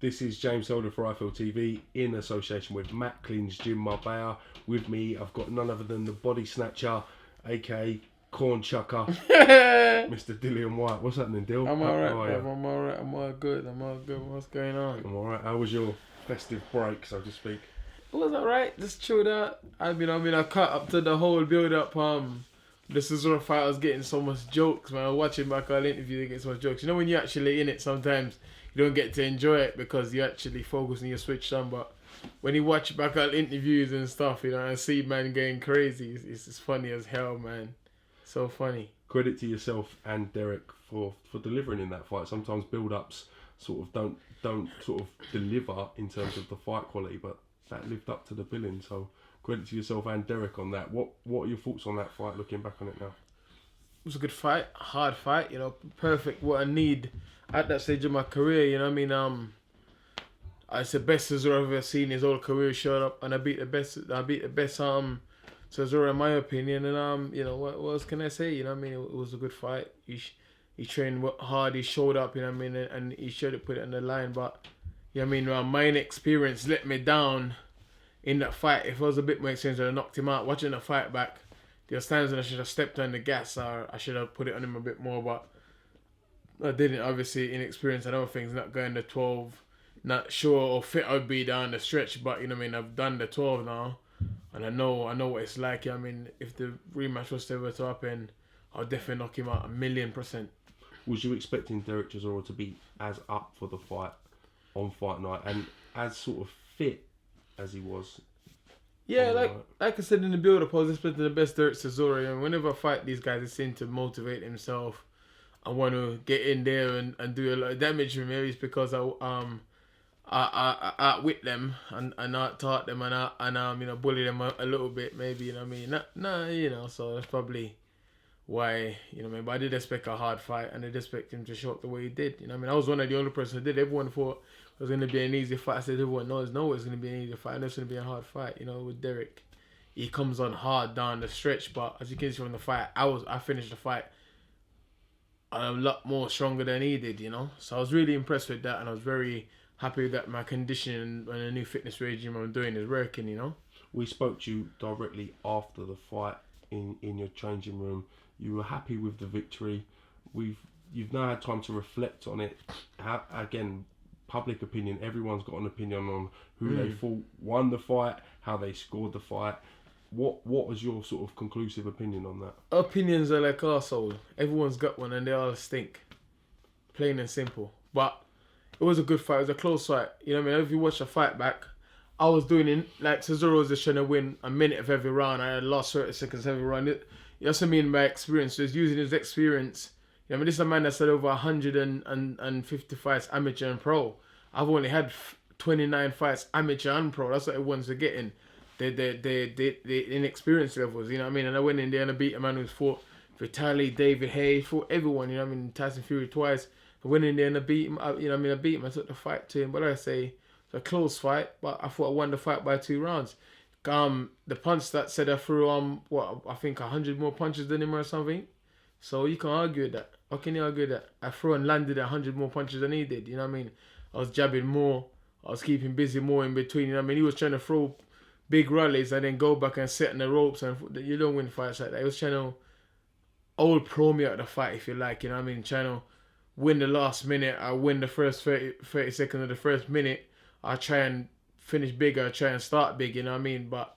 This is James Holder for IFL TV in association with Matt Clean's Gym Marbella. With me, I've got none other than the body snatcher, aka corn chucker, Mr. DILLIAN WHYTE. What's happening, Dill? I'm alright, bro. I'm alright. I'm all good. What's going on? I'm alright. How was your festive break, so to speak? It was alright. Just chilled out. I cut up to the whole build up. The CHISORA fight, I was getting so much jokes, man. I was watching back all interview, they get so much jokes. You know when you're actually in it, sometimes you don't get to enjoy it because you actually focus and you're switched on. But when you watch back all interviews and stuff, you know, and see man going crazy, it's funny as hell, man. So funny. Credit to yourself and Derek for delivering in that fight. Sometimes build-ups sort of don't sort of deliver in terms of the fight quality, but that lived up to the billing. So credit to yourself and Derek on that. What are your thoughts on that fight, looking back on it now? It was a good fight, a hard fight, you know, perfect what I need at that stage of my career, you know what I mean? It's the best CHISORA I've ever seen his whole career showed up, and I beat the best CHISORA in my opinion, and you know, what else can I say, you know what I mean? It was a good fight. He trained hard, he showed up, you know what I mean, and he should have put it on the line, but you know what I mean, my inexperience let me down in that fight. If I was a bit more experienced, I'd have knocked him out. Watching the fight back, there was times when I should have stepped on the gas, or I should have put it on him a bit more, but I didn't. Obviously, inexperience and other things, not going to 12, not sure or fit I'd be down the stretch, but you know what I mean, I've done the 12 now, and I know what it's like. I mean, if the rematch was ever to happen, I'll definitely knock him out 1,000,000%. Was you expecting Derek Chisora to be as up for the fight on fight night and as sort of fit as he was? Yeah, like I said in the build-up, I was expecting the best Derek Chisora, and whenever I fight these guys, they seem to motivate himself. I want to get in there and do a lot of damage with me. Maybe it's because I outwit them and out-taught them and you know, bully them a little bit, maybe, you know what I mean? Nah, you know, so that's probably why, you know what I mean? But I did expect a hard fight, and I did expect him to show up the way he did, you know what I mean? I was one of the only person who did. Everyone thought it was going to be an easy fight. I said everyone knows, no, it's going to be an easy fight. I know it's going to be a hard fight, you know, with Derek. He comes on hard down the stretch, but as you can see from the fight, I finished the fight a lot more stronger than he did, you know? So I was really impressed with that, and I was very happy that my conditioning and the new fitness regime I'm doing is working, you know? We spoke to you directly after the fight in your changing room. You were happy with the victory. You've now had time to reflect on it. How, again, public opinion, everyone's got an opinion on who they thought won the fight, how they scored the fight. What was your sort of conclusive opinion on that? Opinions are like arsehole. Everyone's got one and they all stink. Plain and simple. But it was a good fight. It was a close fight. You know what I mean? If you watch the fight back, I was doing it like CHISORA was just trying to win a minute of every round. I had lost 30 seconds every round. That's what I mean by experience. Just using his experience. You know, I mean, this is a man that's had over 150 fights, amateur and pro. I've only had 29 fights, amateur and pro. That's what everyone's forgetting. The inexperience levels, you know what I mean? And I went in there and I beat a man who's fought Vitaly, David Haye, fought everyone, you know what I mean? Tyson Fury twice. I went in there and I beat him, you know what I mean? I beat him, I took the fight to him. But like I say, it's a close fight, but I thought I won the fight by 2 rounds. The punch that said I threw I think 100 more punches than him or something. So you can argue with that. How can you argue with that? I threw and landed 100 more punches than he did, you know what I mean? I was jabbing more, I was keeping busy more in between, you know what I mean? He was trying to throw big rallies and then go back and sit on the ropes, and you don't win fights like that. He was trying to old pro me out the fight, if you like, you know what I mean? Trying to win the last minute, I win the first 30 seconds of the first minute, I try and finish big, I try and start big, you know what I mean? But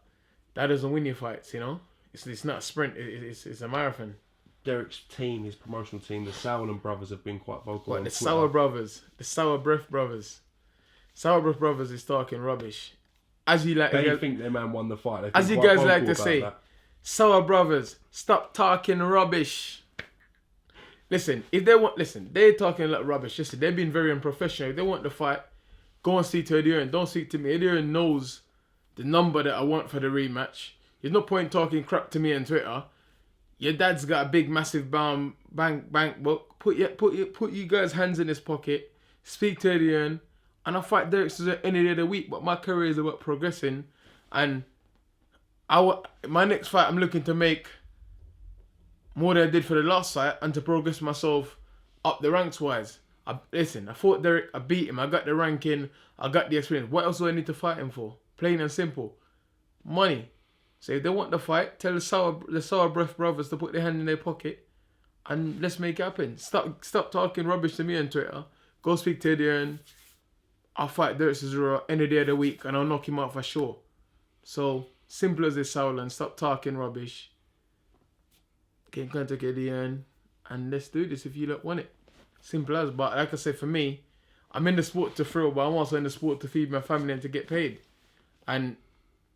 that doesn't win your fights, you know? It's not a sprint, it's a marathon. Derek's team, his promotional team, the Sauerland brothers have been quite vocal. What, the Sauer brothers? The Sauer Breath brothers. Sauer Breath brothers is talking rubbish. As you like, they think their man won the fight. As you guys like to say, Sauer brothers, stop talking rubbish. Listen, if they want, they're talking a lot of rubbish. Listen, they've been very unprofessional. If they want the fight, go and speak to Adrian. Don't speak to me. Adrian knows the number that I want for the rematch. There's no point talking crap to me on Twitter. Your dad's got a big, massive bank book. Put you guys' hands in his pocket. Speak to Adrian. And I fight Derek Chisora any day of the week. But my career is about progressing. And my next fight, I'm looking to make more than I did for the last fight. And to progress myself up the ranks wise. Listen, I fought Derek, I beat him, I got the ranking, I got the experience. What else do I need to fight him for? Plain and simple. Money. So if they want the fight, tell the Sour Breath brothers to put their hand in their pocket and let's make it happen. Stop talking rubbish to me on Twitter. Go speak to Adrian. I'll fight Derek Chisora any day of the week and I'll knock him out for sure. So, simple as this, Sauerland. Stop talking rubbish. Get in contact with Adrian and let's do this if you don't want it. Simple as. But like I said, for me, I'm in the sport to thrill, but I'm also in the sport to feed my family and to get paid. And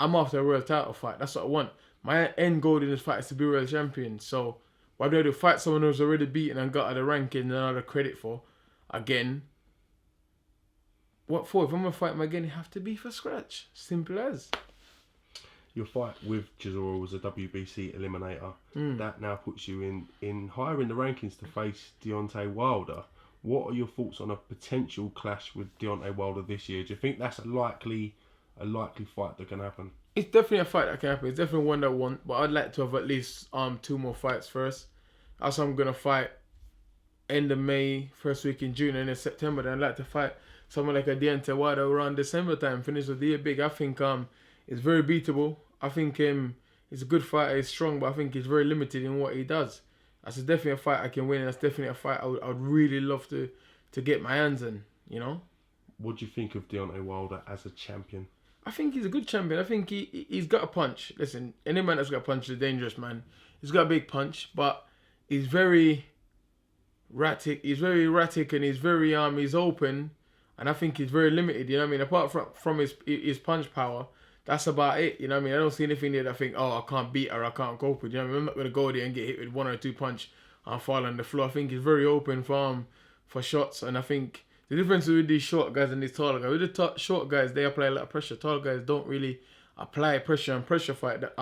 I'm after a world title fight. That's what I want. My end goal in this fight is to be world champion. So, why do I do? Fight someone who's already beaten and got the ranking and all the credit for. Again, what for? If I'm going to fight him again, it have to be for scratch. Simple as. Your fight with Chisora was a WBC eliminator. That now puts you in higher in the rankings to face Deontay Wilder. What are your thoughts on a potential clash with Deontay Wilder this year? Do you think that's a likely fight that can happen? It's definitely a fight that can happen. It's definitely one that I want, but I'd like to have at least 2 more fights first. Also, I'm going to fight end of May, first week in June, and in September. Then I'd like to fight someone like a Deontay Wilder around December time. Finish with the year big. I think it's very beatable. I think he's a good fighter. He's strong, but I think he's very limited in what he does. That's definitely a fight I can win. That's definitely a fight I would really love to get my hands in, you know? What do you think of Deontay Wilder as a champion? I think he's a good champion. I think he's got a punch. Listen, any man that's got a punch is a dangerous man. He's got a big punch, but he's very erratic. He's very erratic and he's open. And I think he's very limited, you know what I mean? Apart from his punch power, that's about it, you know what I mean? I don't see anything there that I think, oh, I can't beat or I can't cope with, you know what I mean? I'm not going to go there and get hit with 1 or 2 punch and fall on the floor. I think he's very open for shots, and I think the difference with these short guys and these tall guys, with the short guys, they apply a lot of pressure. Tall guys don't really apply pressure and pressure fight that,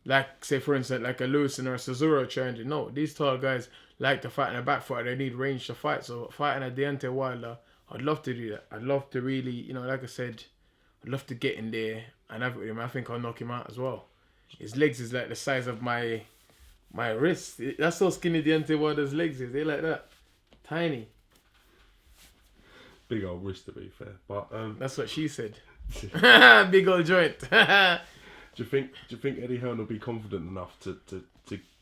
like, say, for instance, like a Lewis or a Chisora trying to. No, these tall guys like to fight in the back foot. They need range to fight. So fighting a Deontay Wilder, I'd love to do that. I'd love to really, you know, like I said, I'd love to get in there and have it with him. I think I'll knock him out as well. His legs is like the size of my wrist. That's how skinny Deontay Wilder's legs is. They like that. Tiny. Big old wrist, to be fair. But that's what she said. Big old joint. Do you think Eddie Hearn will be confident enough to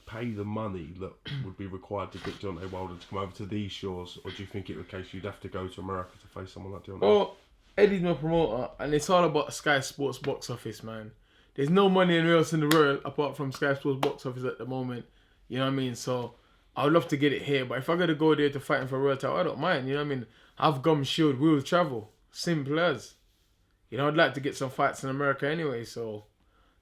pay the money that would be required to get Deontay Wilder to come over to these shores, or do you think it would be the case you'd have to go to America to face someone like Deontay? Well, Eddie's my promoter, and it's all about Sky Sports box office, man. There's no money anywhere else in the world apart from Sky Sports box office at the moment. You know what I mean? So I would love to get it here, but if I got to go there to fight for a world title, I don't mind. You know what I mean? I've gum shield, we'll travel. Simple as. You know, I'd like to get some fights in America anyway. So,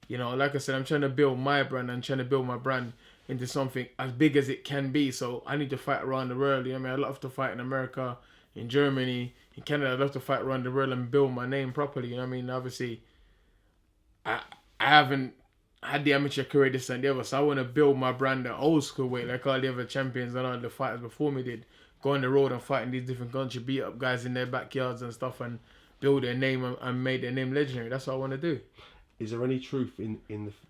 you know, like I said, I'm trying to build my brand and trying to build my brand into something as big as it can be. So I need to fight around the world. You know what I mean? I'd love to fight in America, in Germany, in Canada. I'd love to fight around the world and build my name properly. You know what I mean? Obviously, I haven't had the amateur career this and the other, so I want to build my brand the old school way, like all the other champions and all the fighters before me did. Go on the road and fight in these different countries, beat up guys in their backyards and stuff, and build their name and make their name legendary. That's what I want to do. Is there any truth in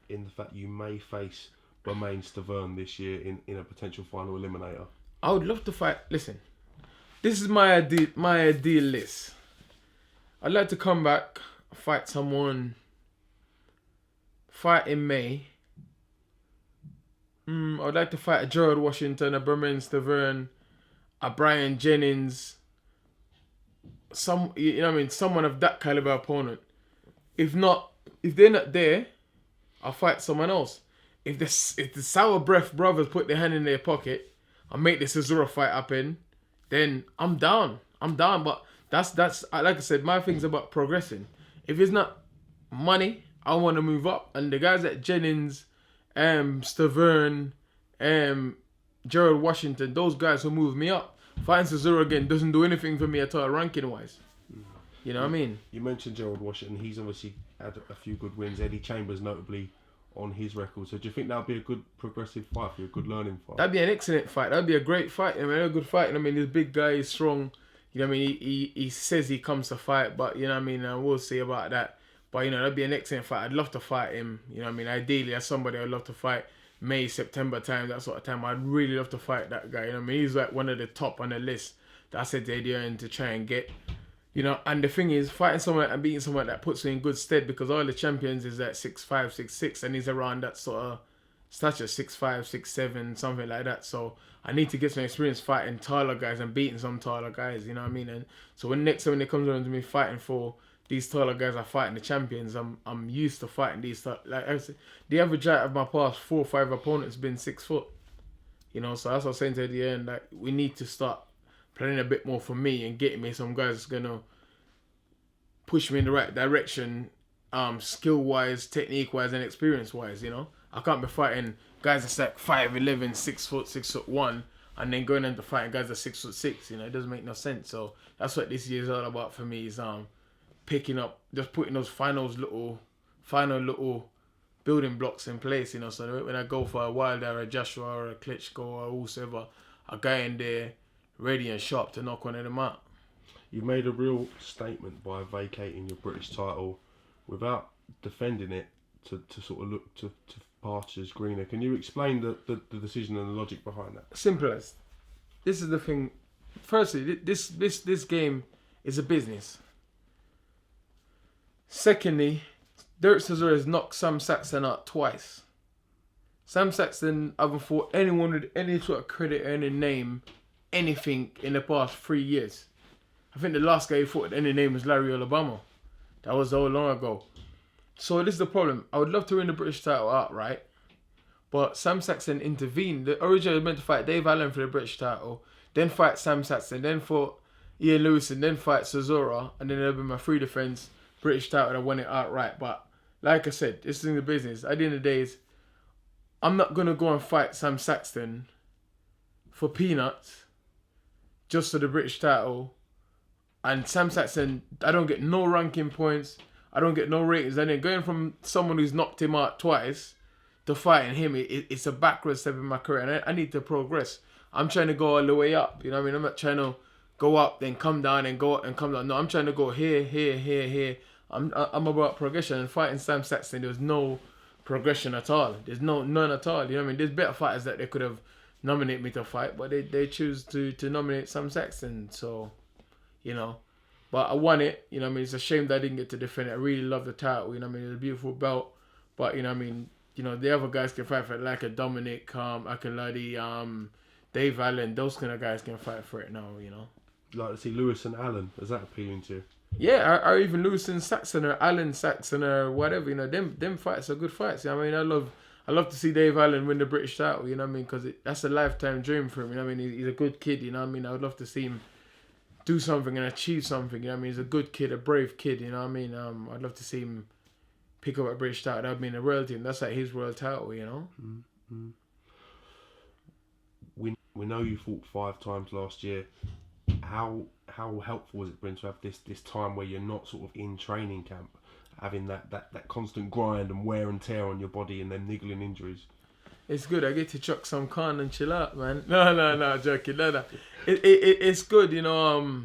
the fact you may face Romain Stavern this year in a potential final eliminator? I would love to fight. Listen, this is my ideal list. I'd like to come back, fight someone. Fight in May. I'd like to fight a Gerald Washington, a Romain Stavern, a Brian Jennings. You know what I mean? Someone of that caliber opponent. If they're not there, I'll fight someone else. If the Sour Breath brothers put their hand in their pocket and make the Chisora fight happen, then I'm down. But that's like I said, my thing's about progressing. If it's not money, I want to move up. And the guys at Jennings, Stavern, Gerald Washington, those guys who move me up. Fighting Chisora again doesn't do anything for me at all, ranking wise. You know what I mean? You mentioned Gerald Washington. He's obviously had a few good wins. Eddie Chambers notably on his record. So do you think that would be a good progressive fight for you, a good learning fight? That'd be an excellent fight. That'd be a great fight. I mean, a good fight. I mean, this big guy is strong. You know what I mean? He says he comes to fight, but you know what I mean? We'll see about that. But, you know, that'd be an excellent fight. I'd love to fight him. You know what I mean? Ideally, as somebody I'd love to fight May, September time, that sort of time. I'd really love to fight that guy. You know what I mean? He's like one of the top on the list. I said to Eddie Hearn to try and get, you know. And the thing is, fighting someone and beating someone that puts me in good stead, because all the champions is at 6'5", 6'6", and he's around that sort of stature, 6'5", 6'7", something like that. So I need to get some experience fighting taller guys and beating some taller guys, you know what I mean? And so when it comes around to me fighting for these taller guys are fighting the champions, I'm used to fighting these, like I said, the average height of my past 4 or 5 opponents been 6 foot. You know, so that's what I was saying to the end, like, we need to start planning a bit more for me and getting me some guys that's gonna push me in the right direction, skill wise, technique wise, and experience wise, you know. I can't be fighting guys that's like 5'11", 6 foot, 6'1", and then going into fighting guys that's 6'6", you know, it doesn't make no sense. So that's what this year is all about for me, is picking up, just putting those final little building blocks in place, you know, so that when I go for a Wilder or a Joshua or a Klitschko or whoever, a guy in there ready and sharp to knock one of them out. You made a real statement by vacating your British title without defending it to sort of look to pastures greener. Can you explain the decision and the logic behind that? Simple as. This is the thing. Firstly, this game is a business. Secondly, Derek Chisora has knocked Sam Saxton out twice. Sam Saxton haven't fought anyone with any sort of credit or any name, anything in the past 3 years. I think the last guy he fought with any name was Larry Alabama. That was so long ago. So this is the problem. I would love to win the British title outright, but Sam Saxton intervened. The original was meant to fight Dave Allen for the British title, then fight Sam Saxton, then fought Ian Lewis, and then fight Chisora, and then it'll be my free defense British title and I won it outright. But like I said, this is in the business. At the end of the day, I'm not gonna go and fight Sam Saxton for peanuts just for the British title. And Sam Saxton, I don't get no ranking points. I don't get no ratings. And then going from someone who's knocked him out twice to fighting him, it's a backward step in my career. And I need to progress. I'm trying to go all the way up. You know what I mean? I'm not trying to go up, then come down, and go up and come down. No, I'm trying to go here, here, here, here. I'm about progression. And fighting Sam Saxton, there was no progression at all. There's none at all. You know what I mean? There's better fighters that they could have nominated me to fight, but they choose to nominate Sam Saxton. So, you know, but I won it. You know what I mean? It's a shame that I didn't get to defend it. I really love the title. You know what I mean? It's a beautiful belt. But, you know what I mean? You know, the other guys can fight for it, like a Dominic, Akinladi, Dave Allen. Those kind of guys can fight for it now, you know. Like to see Lewis and Allen. Is that appealing to you? Yeah, or even Lewis and Saxon or Allen Saxon or whatever, you know, them fights are good fights. You know what I mean? I love to see Dave Allen win the British title, you know what I mean? Because that's a lifetime dream for him, you know what I mean? He's a good kid, you know what I mean? I would love to see him do something and achieve something, you know what I mean? He's a good kid, a brave kid, you know what I mean? I'd love to see him pick up a British title. That would mean a world team. That's like his world title, you know? Mm-hmm. We know you fought 5 times last year. How helpful has it been to have this time where you're not sort of in training camp, having that constant grind and wear and tear on your body and then niggling injuries? It's good. I get to chuck some con and chill out, man. No, joking. No. It's good, you know.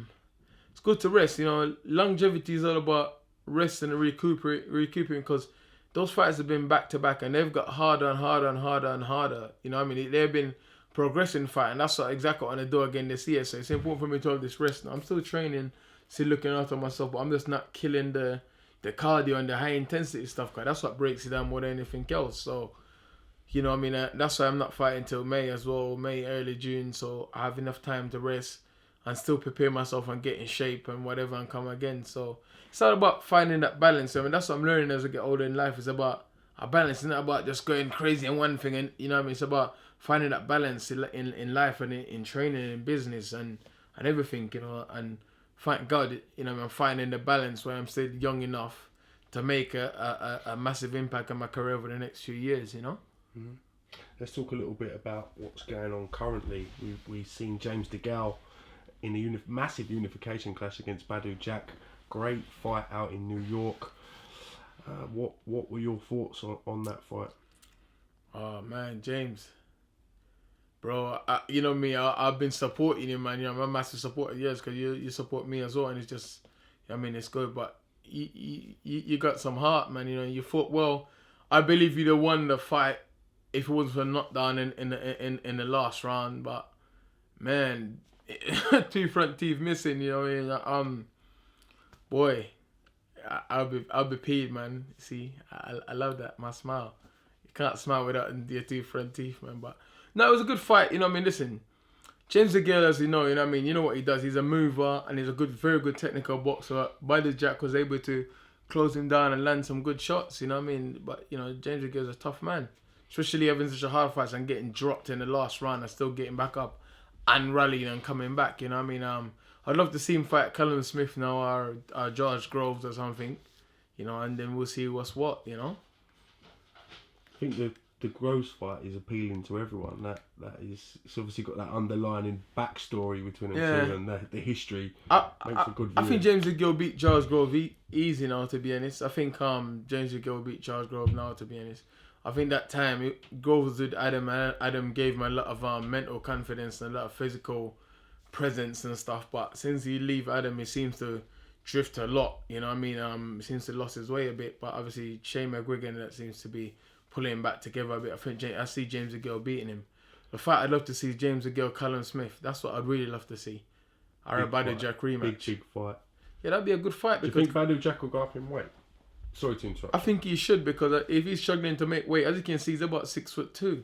It's good to rest. You know, longevity is all about rest and recuperating, because those fights have been back to back and they've got harder and harder and harder and harder. You know what I mean? They've been progressing fight, and that's exactly what I want to do again this year. So it's important for me to have this rest now. I'm still training, still looking after myself, but I'm just not killing the cardio and the high intensity stuff, because that's what breaks it down more than anything else. So, you know what I mean? That's why I'm not fighting till May as well, May, early June, so I have enough time to rest and still prepare myself and get in shape and whatever and come again. So it's all about finding that balance. I mean, that's what I'm learning as I get older in life. It's about a balance. It's not about just going crazy in one thing, and you know what I mean? It's about finding that balance in life and in training and in business and everything, you know, and thank God, you know, I'm finding the balance where I'm still young enough to make a massive impact on my career over the next few years, you know. Mm-hmm. Let's talk a little bit about what's going on currently. We've seen James DeGale in a massive unification clash against Badou Jack. Great fight out in New York. What were your thoughts on that fight? Oh man, James, bro, you know me, I've been supporting you, man. You know, I'm a massive supporter, yes, because you support me as well, and it's just, I mean, it's good, but you got some heart, man. You know, you fought well. I believe you'd have won the fight if it wasn't for knockdown in the last round, but man, two front teeth missing. You know what I mean? Boy, I'll be peed, man. See, I love that. My smile. You can't smile without your two front teeth, man. But no, it was a good fight. You know what I mean? Listen, James DeGale, as you know what I mean? You know what he does. He's a mover and he's a very good technical boxer. Buddy Jack was able to close him down and land some good shots. You know what I mean? But you know, James DeGale's a tough man, especially having such a hard fight and getting dropped in the last round and still getting back up and rallying and coming back. You know what I mean? I'd love to see him fight Callum Smith now or George Groves or something, you know, and then we'll see what's what, you know. I think the Groves fight is appealing to everyone. That is, it's obviously got that underlining backstory between them two and the history. Makes a good I think James DeGale beat Charles Grove easy now, to be honest. I think James DeGale beat Charles Grove now, to be honest. I think that time Groves did Adam. Adam gave him a lot of mental confidence and a lot of physical presence and stuff, but since he leave Adam, he seems to drift a lot. You know what I mean? Seems to lost his way a bit, but obviously Shane McGregor that seems to be pulling him back together a bit. I think I see James DeGale beating him. The fight I'd love to see James DeGale, Callum Smith. That's what I'd really love to see. Badou Jack rematch. Big fight. Yeah, that'd be a good fight. Do you think Badou Jack will go up in weight? Sorry to interrupt. I think he should, because if he's struggling to make weight, as you can see, he's about 6'2".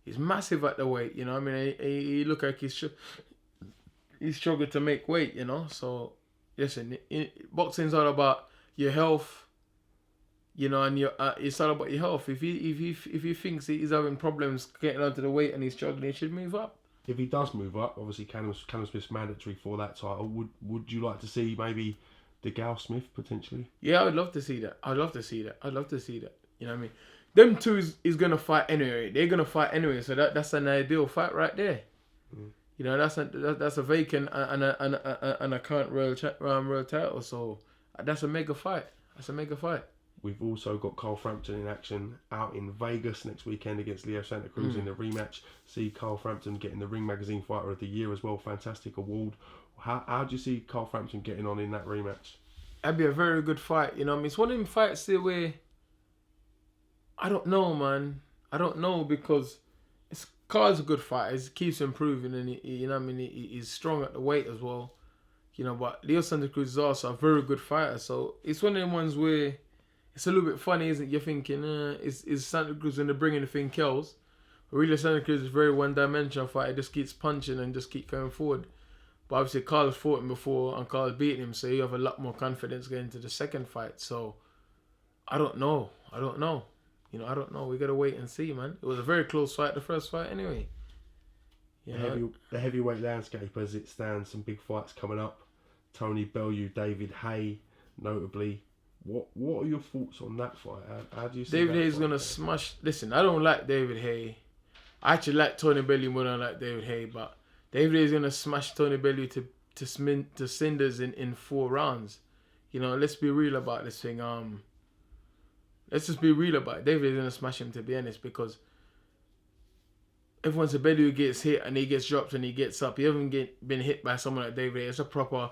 He's massive at the weight. You know what I mean? He look like he's struggled to make weight, you know. So listen, boxing's all about your health, you know, and it's all about your health. If he thinks he's having problems getting onto the weight and he's struggling, he should move up. If he does move up, obviously Callum Smith's mandatory for that title. Would you like to see maybe DeGale Smith potentially? Yeah, I'd love to see that. You know what I mean? Them two is gonna fight anyway. They're gonna fight anyway. So that's an ideal fight right there. Mm. You know, that's a vacant and a current world title. So that's a mega fight. We've also got Carl Frampton in action out in Vegas next weekend against Leo Santa Cruz in the rematch. See Carl Frampton getting the Ring Magazine Fighter of the Year as well. Fantastic award. How do you see Carl Frampton getting on in that rematch? That'd be a very good fight. You know what I mean? It's one of them fights there where I don't know, man. I don't know, because Carl's a good fighter. He keeps improving, and you know what I mean? He's strong at the weight as well. You know, but Leo Santa Cruz is also a very good fighter. So it's one of them ones where it's a little bit funny, isn't it? You're thinking, is Santa Cruz going to bring anything else? But really, Santa Cruz is a very one-dimensional fighter. He just keeps punching and just keep going forward. But obviously, Carl's fought him before and Carl's beaten him, so you have a lot more confidence going into the second fight. So I don't know. You know, I don't know. We got to wait and see, man. It was a very close fight, the first fight anyway. The heavyweight landscape as it stands, some big fights coming up. Tony Bellew, David Haye, notably. What are your thoughts on that fight? How do you see David that Haye's fight? going to smash... Listen, I don't like David Haye. I actually like Tony Bellew more than I like David Haye, but David Haye's going to smash Tony Bellew to cinders in 4 rounds. You know, let's be real about this thing. Let's just be real about it. David is going to smash him, to be honest, because everyone said Bellew gets hit and he gets dropped and he gets up. He hasn't been hit by someone like David Haye. It's a proper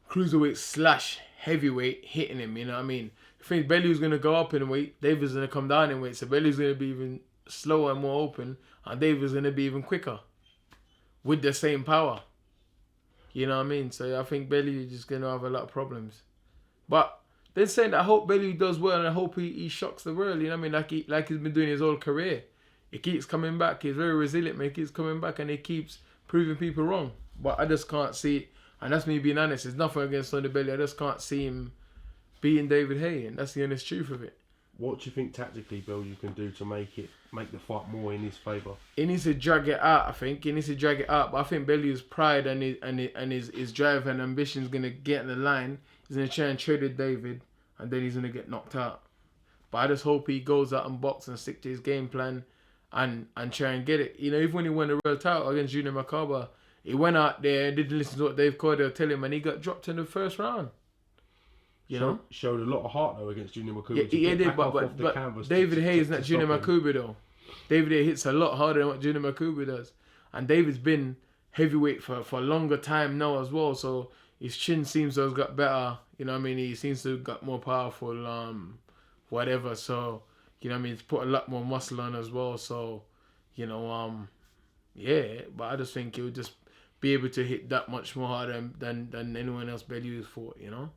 cruiserweight / heavyweight hitting him, you know what I mean? I think Bellew's going to go up in weight, David's going to come down in weight, so Bellew's going to be even slower and more open, and David's going to be even quicker with the same power. You know what I mean? So I think Bellew is just going to have a lot of problems. But then saying that, I hope Bellew does well, and I hope he shocks the world, you know what I mean? Like he's been doing his whole career. He keeps coming back. He's very resilient, man. He keeps coming back and he keeps proving people wrong. But I just can't see it. And that's me being honest. It's nothing against Tony Bellew. I just can't see him beating David Haye. And that's the honest truth of it. What do you think tactically, Bill, you can do to make the fight more in his favour? He needs to drag it out, I think. He needs to drag it out. But I think Bellew's pride and his drive and ambition is going to get in the line. He's going to try and trade with David. And then he's going to get knocked out. But I just hope he goes out and box and stick to his game plan. And try and get it. You know, even when he won the world title against Junior Macabre, he went out there and didn't listen to what Dave Cordell tell him, and he got dropped in the first round. You know? Showed a lot of heart, though, against Junior Macabre. Yeah, he did, but David Haye is not Junior Macabre, though. David Haye hits a lot harder than what Junior Macabre does. And David's been heavyweight for a longer time now as well, so his chin seems to have got better. You know what I mean? He seems to have got more powerful, whatever, so... You know what I mean? It's put a lot more muscle on as well. So, you know, yeah. But I just think it would just be able to hit that much more harder than anyone else Bellew's fought, you know?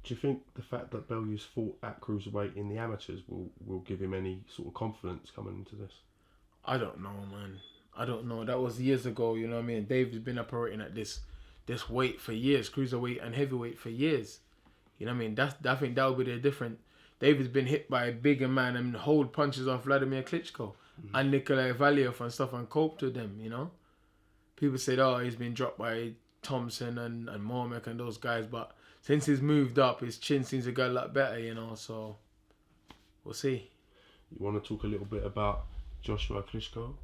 Do you think the fact that Bellew's fought at cruiserweight in the amateurs will give him any sort of confidence coming into this? I don't know, man. I don't know. That was years ago, you know what I mean? Dave's been operating at this weight for years, cruiserweight and heavyweight for years. You know what I mean? I think that would be the difference. David's been hit by a bigger man and hold punches off Vladimir Klitschko and Nikolai Valiev and stuff and coped with them, you know? People said, oh, he's been dropped by Thompson and Mormek and those guys, but since he's moved up, his chin seems to get a lot better, you know, so we'll see. You want to talk a little bit about Joshua Klitschko?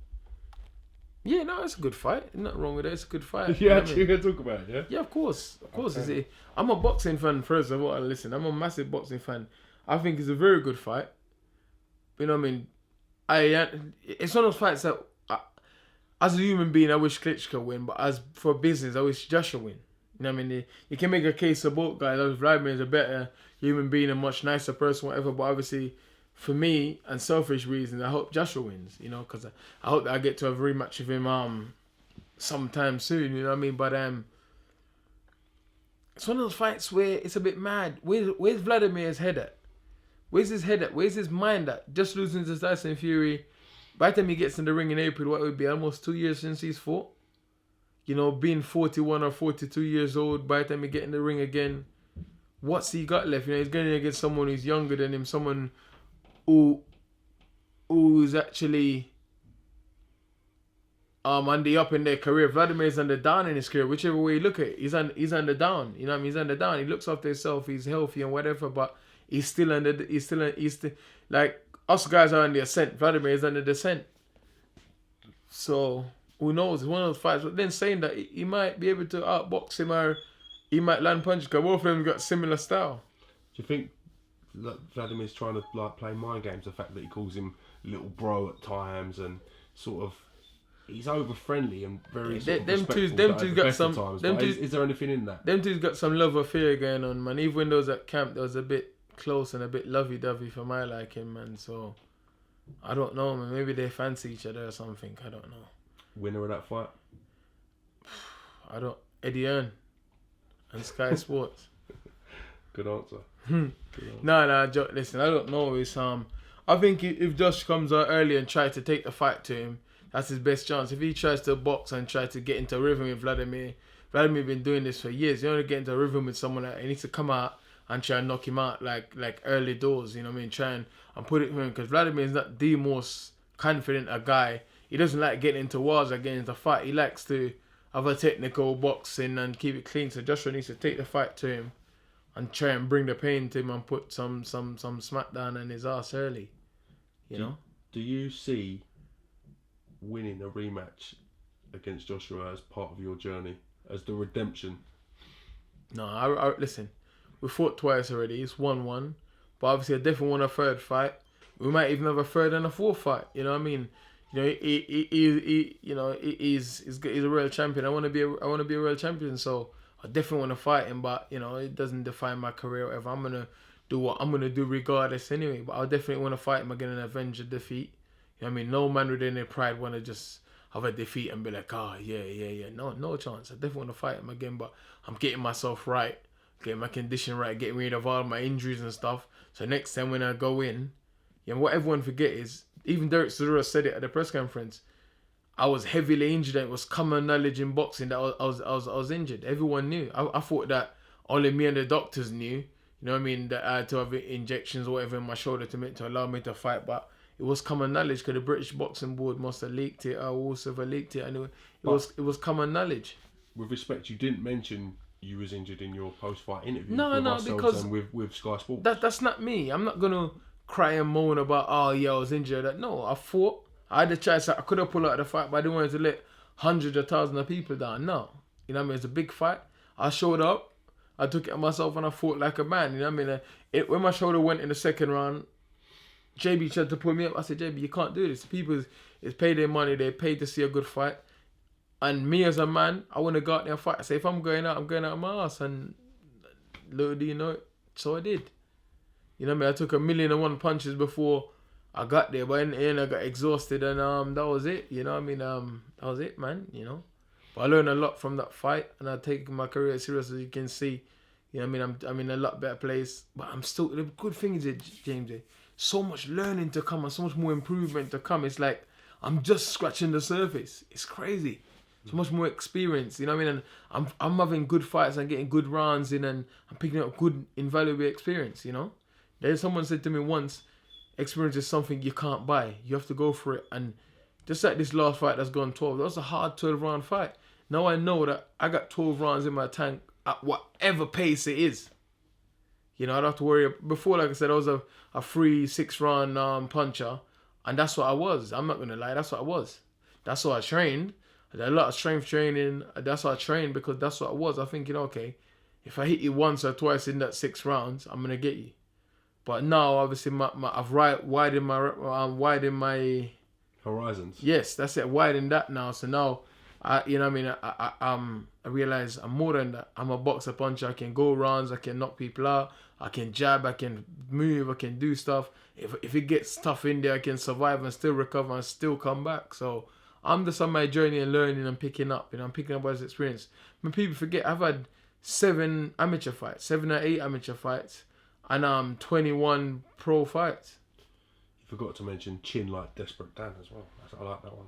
Yeah, no, it's a good fight. Nothing wrong with it. It's a good fight. Yeah, actually, you're going to talk about it, yeah? Yeah, of course. Of course. Okay. I'm a boxing fan first of all. Listen, I'm a massive boxing fan. I think it's a very good fight. You know what I mean? It's one of those fights that, as a human being, I wish Klitschko win, but as for business, I wish Joshua win. You know what I mean? You can make a case for both guys. Vladimir is a better human being, a much nicer person, whatever, but obviously, for me, and selfish reasons, I hope Joshua wins, you know, because I hope that I get to have a rematch with him sometime soon, you know what I mean? But it's one of those fights where it's a bit mad. Where's Vladimir's head at? Where's his head at? Where's his mind at? Just losing to Tyson Fury. By the time he gets in the ring in April, what would be almost 2 years since he's fought? You know, being 41 or 42 years old, by the time he get in the ring again, what's he got left? You know, he's going against someone who's younger than him, someone who's actually on the up in their career. Vladimir's on the down in his career, whichever way you look at it. He's on the down. You know what I mean? He's on the down. He looks after himself. He's healthy and whatever, but he's still like us guys are on the ascent. Vladimir is on the descent. So who knows? It's one of those fights. But then saying that he might be able to outbox him or he might land punches because both of them got similar style. Do you think Vladimir's trying to like play mind games? The fact that he calls him little bro at times and sort of he's over friendly and very sort of respectful. Them two got some. Times, is there anything in that? Them two's got some love affair going on, man. Even when those at camp, there was a bit close and a bit lovey-dovey for my liking, man. So I don't know, man. Maybe they fancy each other or something. I don't know. Winner of that fight? Eddie Earn and Sky Sports. Good answer. No, listen, I don't know. It's I think if Josh comes out early and tries to take the fight to him, that's his best chance. If he tries to box and try to get into a rhythm with Vladimir been doing this for years. You only get into a rhythm with someone that he needs to come out and try and knock him out like early doors. You know what I mean? Try and put it for him because Vladimir is not the most confident a guy. He doesn't like getting into wars or getting into fight. He likes to have a technical boxing and keep it clean. So Joshua needs to take the fight to him and try and bring the pain to him and put some smackdown in his ass early. You know? Do you see winning a rematch against Joshua as part of your journey, as the redemption? No, I listen. We fought twice already. It's 1-1, but obviously I definitely want a third fight. We might even have a third and a fourth fight. You know what I mean? You know, he's a real champion. I want to be a real champion. So I definitely want to fight him, but you know, it doesn't define my career or whatever. I'm gonna do what I'm gonna do regardless anyway. But I definitely want to fight him again and avenge a defeat. You know what I mean? No man within their pride want to just have a defeat and be like, yeah. No chance. I definitely want to fight him again, but I'm getting myself right, getting my condition right, getting rid of all my injuries and stuff. So next time when I go in, what everyone forget is, even Derek Chisora said it at the press conference, I was heavily injured and it was common knowledge in boxing that I was injured. Everyone knew. I thought that only me and the doctors knew. You know what I mean? That I had to have injections or whatever in my shoulder to allow me to fight, but it was common knowledge because the British Boxing Board must have leaked it. I also have leaked it. And it was common knowledge. With respect, you didn't mention you was injured in your post-fight interview. No, because and with Sky Sports. That's not me. I'm not gonna cry and moan about I was injured. No, I fought. I had a chance. I could have pulled out of the fight, but I didn't want to let hundreds of thousands of people down. No, you know what I mean. It's a big fight. I showed up. I took it on myself and I fought like a man. You know what I mean. When my shoulder went in the second round, JB tried to pull me up. I said, JB, you can't do this. People is paid their money. They paid to see a good fight. And me as a man, I want to go out there and fight. I say, if I'm going out of my ass. And little do you know it. So I did. You know what I mean? I took 1,000,001 punches before I got there. But in the end, I got exhausted. And that was it. You know what I mean? That was it, man. You know? But I learned a lot from that fight, and I take my career serious, as you can see. You know what I mean? I'm in a lot better place, but I'm still. The good thing is, James, so much learning to come and so much more improvement to come. It's like I'm just scratching the surface. It's crazy. So much more experience, you know what I mean? And I'm having good fights and getting good rounds in, and I'm picking up good, invaluable experience, you know? There's someone said to me once, experience is something you can't buy. You have to go for it. And just like this last fight that's gone 12, that was a hard 12-round fight. Now I know that I got 12 rounds in my tank at whatever pace it is. You know, I don't have to worry. Before, like I said, I was a 3-6 round puncher, and that's what I was. I'm not going to lie, that's what I was. That's what I trained. I did a lot of strength training. That's what I trained, because that's what I was. I thinking, okay, if I hit you once or twice in that 6 rounds, I'm gonna get you. But now, obviously, I've widened my horizons. Yes, that's it. Widened that now. So now, you know what I mean. I realize I'm more than that. I'm a boxer puncher. I can go rounds. I can knock people out. I can jab. I can move. I can do stuff. If it gets tough in there, I can survive and still recover and still come back. So I'm just on my journey and learning and picking up. You know, I'm picking up this experience. When people forget, I've had 7 or 8 amateur fights, and 21 pro fights. You forgot to mention chin like Desperate Dan as well. I like that one.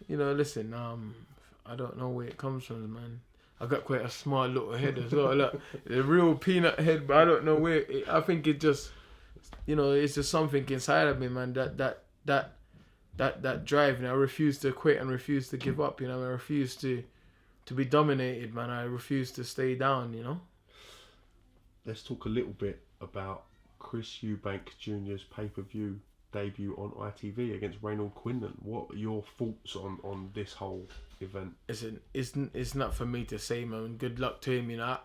You know, listen, I don't know where it comes from, man. I got quite a smart little head as well. Look, a real peanut head, but I don't know where. I think it just, you know, it's just something inside of me, man. That drive, and I refuse to quit and refuse to give up. You know, I refuse to be dominated, man. I refuse to stay down. You know. Let's talk a little bit about Chris Eubank Jr.'s pay-per-view debut on ITV against Reynold Quinlan. What are your thoughts on this whole event? It's not for me to say, man. Good luck to him. You know,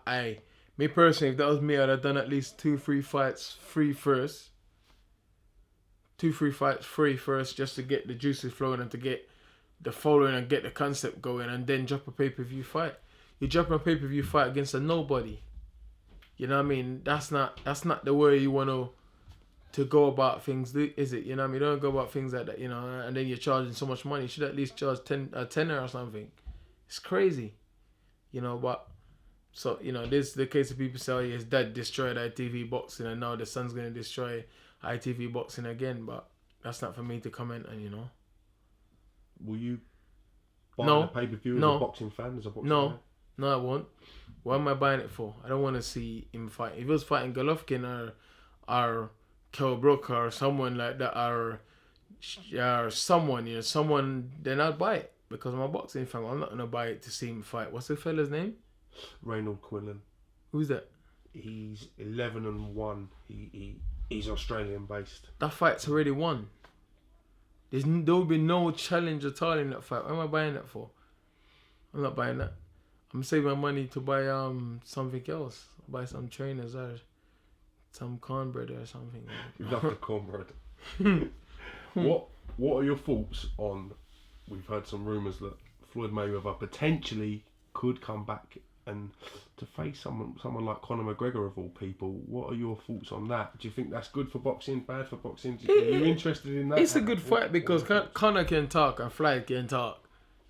me personally, if that was me, I'd have done at least 2-3 fights free first. 2-3 fights free first, just to get the juices flowing and to get the following and get the concept going, and then drop a pay-per-view fight. You drop a pay-per-view fight against a nobody. You know what I mean? That's not the way you want to go about things, is it? You know what I mean? You don't go about things like that, you know, and then you're charging so much money. You should at least charge 10 or something. It's crazy. You know, but so, you know, this is the case of people say, oh, his dad destroyed ITV boxing and now the son's going to destroy ITV boxing again, but that's not for me to comment on, you know. Will you buy the pay-per-view as a boxing fan? No, I won't. What am I buying it for? I don't want to see him fight. If he was fighting Golovkin or Kell Brook or someone like that, or someone, you know, someone, then I'd buy it because I'm a boxing fan. I'm not going to buy it to see him fight. What's the fella's name? Reynold Quinlan. Who's that? He's 11-1. He's Australian based. That fight's already won. There will be no challenge at all in that fight. What am I buying that for? I'm not buying that. I'm saving my money to buy something else. Buy some trainers or some cornbread or something. You love the cornbread. What are your thoughts on? We've heard some rumours that Floyd Mayweather potentially could come back and to face someone like Conor McGregor of all people. What are your thoughts on that? Do you think that's good for boxing, bad for boxing? Are you interested in that? It's a good fight because Conor can talk and Floyd can talk.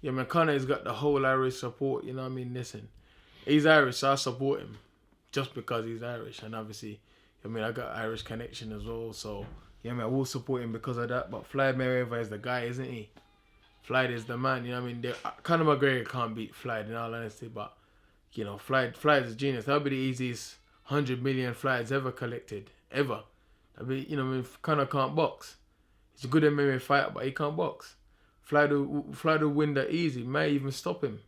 Yeah, man, Conor's got the whole Irish support, you know what I mean? Listen, he's Irish, so I support him just because he's Irish. And obviously, I mean, I got Irish connection as well, so yeah, man, I will support him because of that. But Floyd Mayweather is the guy, isn't he? Floyd is the man, you know what I mean? Conor McGregor can't beat Floyd, in all honesty, but you know, Floyd is a genius. That'll be the easiest 100 million Floyds ever collected. Ever. That'll be, you know, I mean, Conor can't box. He's a good MMA fighter, but he can't box. Floyd will win that easy. May even stop him.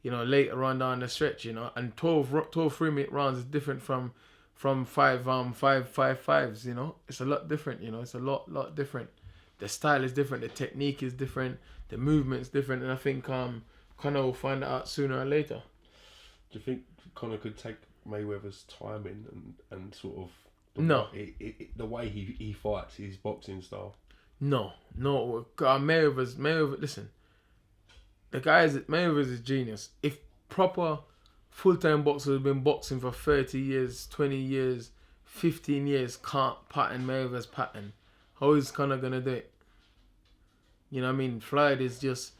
You know, later on down the stretch, you know. And 12 3-minute rounds is different from 5-5-5s, you know. It's a lot different, you know. It's a lot different. The style is different. The technique is different. The movement's different. And I think Conor will find that out sooner or later. Do you think Conor could take Mayweather's timing and sort of the way he fights, his boxing style? No. Mayweather. Listen, Mayweather's a genius. If proper full-time boxers have been boxing for 30 years, 20 years, 15 years, can't pattern Mayweather's pattern, how is Conor gonna do it? You know what I mean? Floyd is just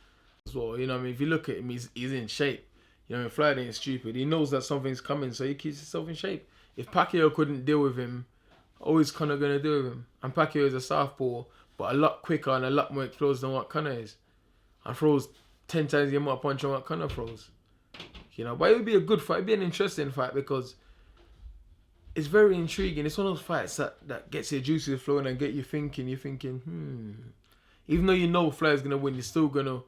as well. You know what I mean? If you look at him, he's in shape. You know, Floyd ain't stupid. He knows that something's coming, so he keeps himself in shape. If Pacquiao couldn't deal with him, always Conor gonna deal with him. And Pacquiao is a southpaw, but a lot quicker and a lot more explosive than what Conor is. And throws 10 times the amount of punch on what Conor throws. You know, but it would be a good fight. It'd be an interesting fight because it's very intriguing. It's one of those fights that gets your juices flowing and get you thinking. You're thinking, Even though you know Floyd's gonna win, you're still gonna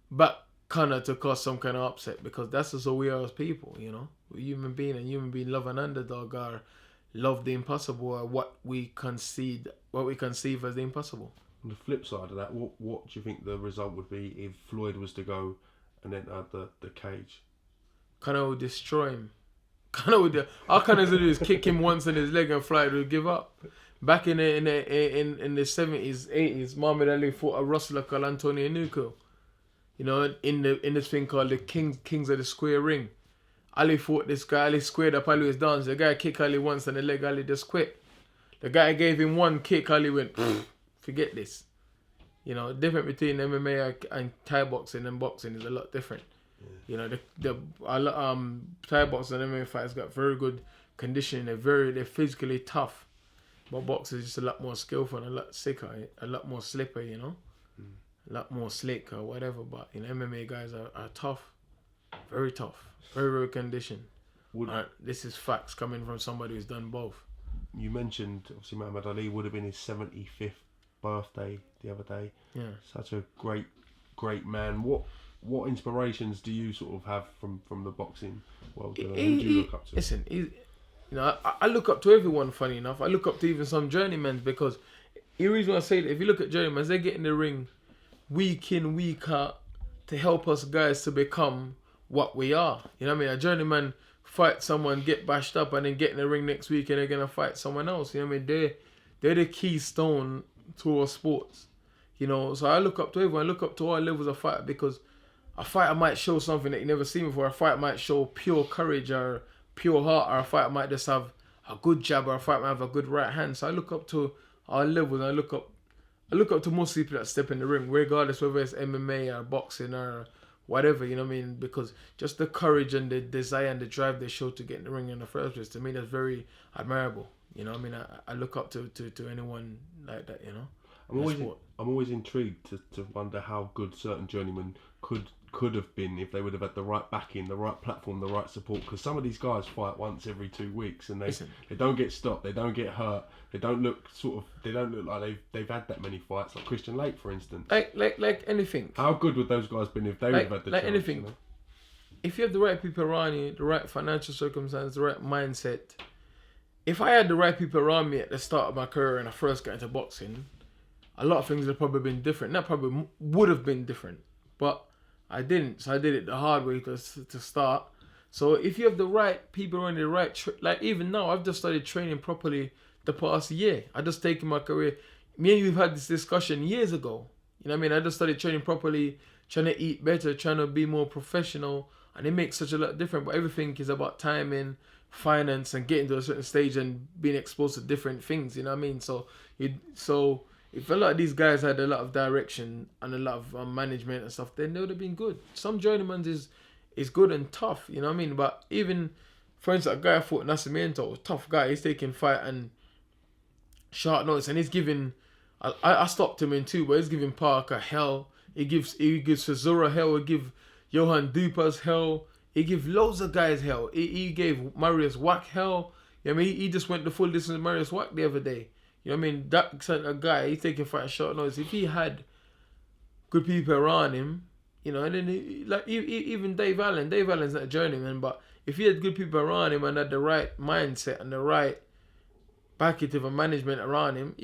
back Conor to cause some kind of upset because that's just who we are as people, you know. We're human being, and human being love an underdog or love the impossible, or what we conceive as the impossible. On the flip side of that, what do you think the result would be if Floyd was to go and enter the cage? Conor would destroy him. All Conor's gonna do is kick him once in his leg and Floyd would give up. Back in the 70s, 80s, Muhammad Ali fought a wrestler called Antonio Nuko. You know, in this thing called the Kings of the Square Ring. Ali fought this guy. Ali squared up. Ali was down. The guy kicked Ali once and the leg. Ali just quit. The guy gave him one kick. Ali went, forget this. You know, different between MMA and Thai boxing and boxing is a lot different. Yeah. You know, the Thai boxing and MMA fighters got very good conditioning. They're physically tough. But boxing is just a lot more skillful and a lot sicker, a lot more slipper, you know. A lot more slick or whatever, but you know, MMA guys are tough, very tough, very conditioned. This is facts coming from somebody who's done both. You mentioned obviously Muhammad Ali would have been his 75th birthday the other day. Yeah, such a great man. What inspirations do you sort of have from the boxing world? Who do you look up to? Listen, you know, I look up to everyone. Funny enough, I look up to even some journeymen because the reason I say that, if you look at journeymen, they get in the ring week in, week out to help us guys to become what we are. You know what I mean? A journeyman fight someone, get bashed up, and then get in the ring next week and they're gonna fight someone else. You know what I mean? They're the keystone to our sports. You know, so I look up to everyone. I look up to all levels of fighter because a fighter might show something that you never seen before. A fighter might show pure courage or pure heart, or a fighter might just have a good jab, or a fighter might have a good right hand. So I look up to all levels, and I look up to most people that step in the ring, regardless whether it's MMA or boxing or whatever, you know what I mean? Because just the courage and the desire and the drive they show to get in the ring in the first place, to me, that's very admirable. You know what I mean? I look up to anyone like that, you know? I'm always intrigued to wonder how good certain journeymen could have been if they would have had the right backing, the right platform, the right support. Because some of these guys fight once every 2 weeks and they don't get stopped, they don't get hurt, they don't look like they've had that many fights. Like Christian Lake, for instance. Like anything. How good would those guys been if they would have had the chance? Anything. You know? If you have the right people around you, the right financial circumstances, the right mindset. If I had the right people around me at the start of my career and I first got into boxing, a lot of things would have probably been different. That probably would have been different, but I didn't. So I did it the hard way to start. So if you have the right people around you, the right like even now, I've just started training properly the past year. I just taken my career. Me and you've had this discussion years ago. You know what I mean? I just started training properly, trying to eat better, trying to be more professional, and it makes such a lot different. But everything is about timing, finance, and getting to a certain stage and being exposed to different things. You know what I mean? So if a lot of these guys had a lot of direction and a lot of management and stuff, then they would have been good. Some journeyman is good and tough, you know what I mean? But even, for instance, a guy I fought Nascimento, tough guy, he's taking fight and short notice, and he's giving, I stopped him in two, but he's giving Parker hell. He gives CHISORA hell. He give Johan Dupas hell. He give loads of guys hell. He gave Marius Wack hell. You know what I mean? He just went the full distance with Marius Wack the other day. You know what I mean? That kind of guy, he's taking fight short notice. If he had good people around him, you know, and then even Dave Allen's not a journeyman, but if he had good people around him and had the right mindset and the right packative of management around him,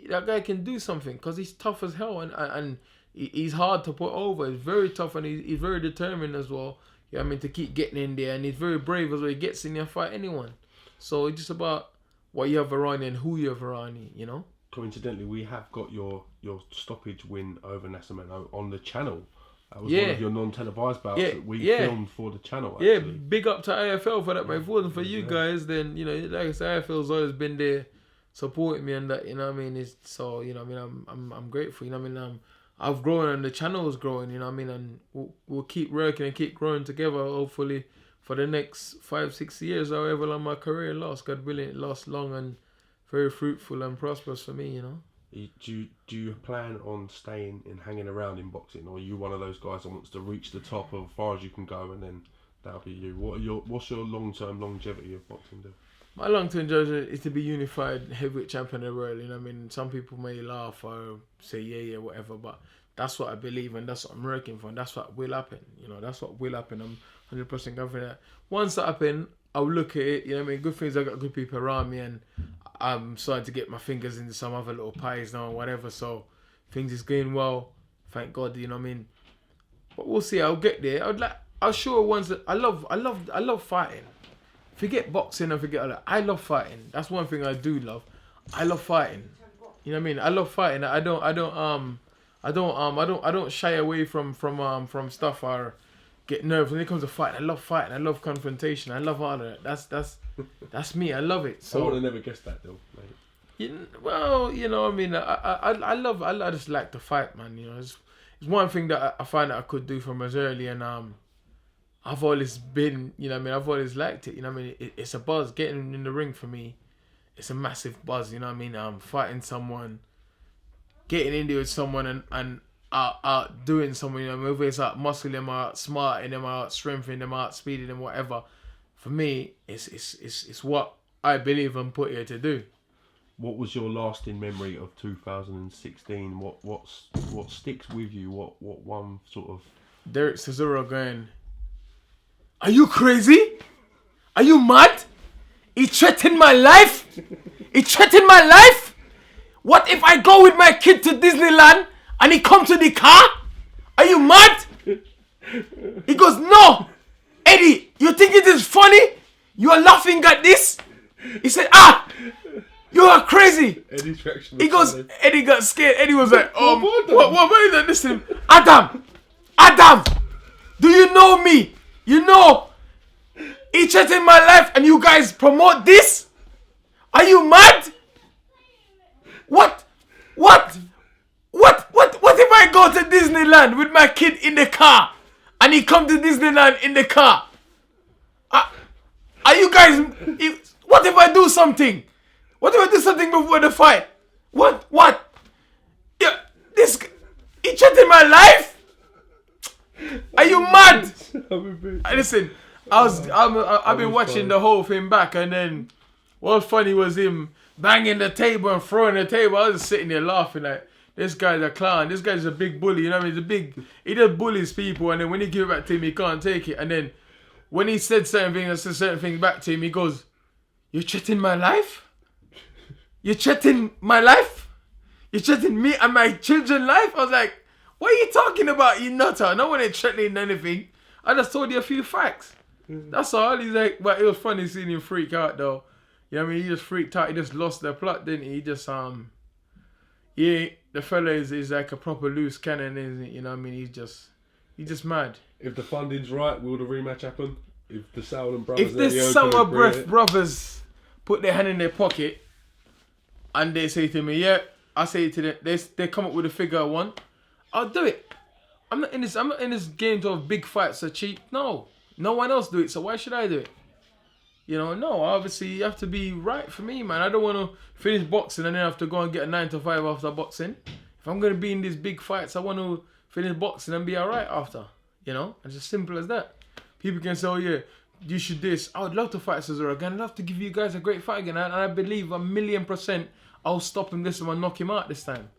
that guy can do something because he's tough as hell and he's hard to put over. He's very tough and he's very determined as well. You know what I mean? To keep getting in there, and he's very brave as well. He gets in there and fight anyone. So it's just about what you have around you and who you have around you, you know? Coincidentally, we have got your stoppage win over Nascimento on the channel. That was one of your non-televised bouts that we filmed for the channel, actually. Yeah, big up to AFL for that, mate. If it wasn't for you guys, then, you know, like I said, AFL's always been there supporting me and that, you know what I mean? So, you know what I mean? I'm grateful, you know what I mean? I've grown and the channel is growing, you know what I mean? And we'll keep working and keep growing together, hopefully, for the next 5-6 years, however long my career lasts. God willing, it lasts long and very fruitful and prosperous for me, you know? Do you plan on staying and hanging around in boxing, or are you one of those guys that wants to reach the top as far as you can go and then that'll be you? What's your long-term longevity of boxing do? My long-term judgment is to be unified heavyweight champion of the world. You know what I mean? Some people may laugh or say yeah, whatever, but that's what I believe and that's what I'm working for and that's what will happen. You know, that's what will happen. I'm 100% confident that once that happens, I'll look at it. You know what I mean? Good things, I got good people around me and I'm starting to get my fingers into some other little pies now and whatever. So things is going well. Thank God, you know what I mean? But we'll see. I'll get there. I'll show ones that I love fighting. Forget boxing and forget all that. I love fighting. That's one thing I do love. I love fighting. You know what I mean? I love fighting. I don't shy away from stuff or get nervous when it comes to fighting. I love fighting. I love confrontation. I love all of that. That's me. I love it. So I would have never guessed that though, mate. Well, you know what I mean? I just like to fight, man. You know, it's one thing that I find that I could do from as early and I've always been, you know what I mean, I've always liked it, you know what I mean, it's a buzz, getting in the ring for me, it's a massive buzz, you know what I mean, fighting someone, getting in there with someone and out doing someone, you know, whether it's out muscling them out, smarting them out, strengthening them out, speeding them, whatever, for me, it's what I believe I'm put here to do. What was your lasting memory of 2016? What sticks with you? What one sort of... Derek Chisora going, are you crazy? Are you mad? He threatened my life? He threatened my life? What if I go with my kid to Disneyland and he comes to the car? Are you mad? He goes, no. Eddie, you think it is funny? You are laughing at this? He said, you are crazy. He goes, funny. Eddie got scared. Eddie was like, what is that? Listen, Adam, do you know me? You know, he threatened my life and you guys promote this? Are you mad? What if I go to Disneyland with my kid in the car and he come to Disneyland in the car? Are you guys, what if I do something? What if I do something before the fight? What? Yeah, he threatened my life? Are you mad? Listen, I've been watching the whole thing back, and then what was funny was him banging the table and throwing the table. I was just sitting there laughing like, this guy's a clown. This guy's a big bully. You know what I mean? He just bullies people, and then when he give it back to him, he can't take it. And then when he said certain things, I said certain things back to him. He goes, "You threatening my life? You threatening my life? You threatening me and my children's life?" I was like, what are you talking about, you nutter? No one ain't threatening anything. I just told you a few facts. That's all. He's like, but it was funny seeing him freak out though. You know what I mean? He just freaked out. He just lost the plot, didn't he? He just, yeah, the fella is like a proper loose cannon, isn't it? You know what I mean? He's just mad. If the funding's right, will the rematch happen? If the Sauer brothers... If the Sauer brothers put their hand in their pocket and they say to me, yeah, I say to them, they come up with a figure I want, I'll do it. I'm not in this game to have big fights are cheap. No one else do it, so why should I do it? You know, no, obviously you have to be right for me, man. I don't want to finish boxing and then have to go and get a 9 to 5 after boxing. If I'm going to be in these big fights, I want to finish boxing and be alright after. You know, it's as simple as that. People can say, oh yeah, you should do this. I would love to fight Chisora again. I'd love to give you guys a great fight again. And I believe 1,000,000% I'll stop him this time and knock him out this time.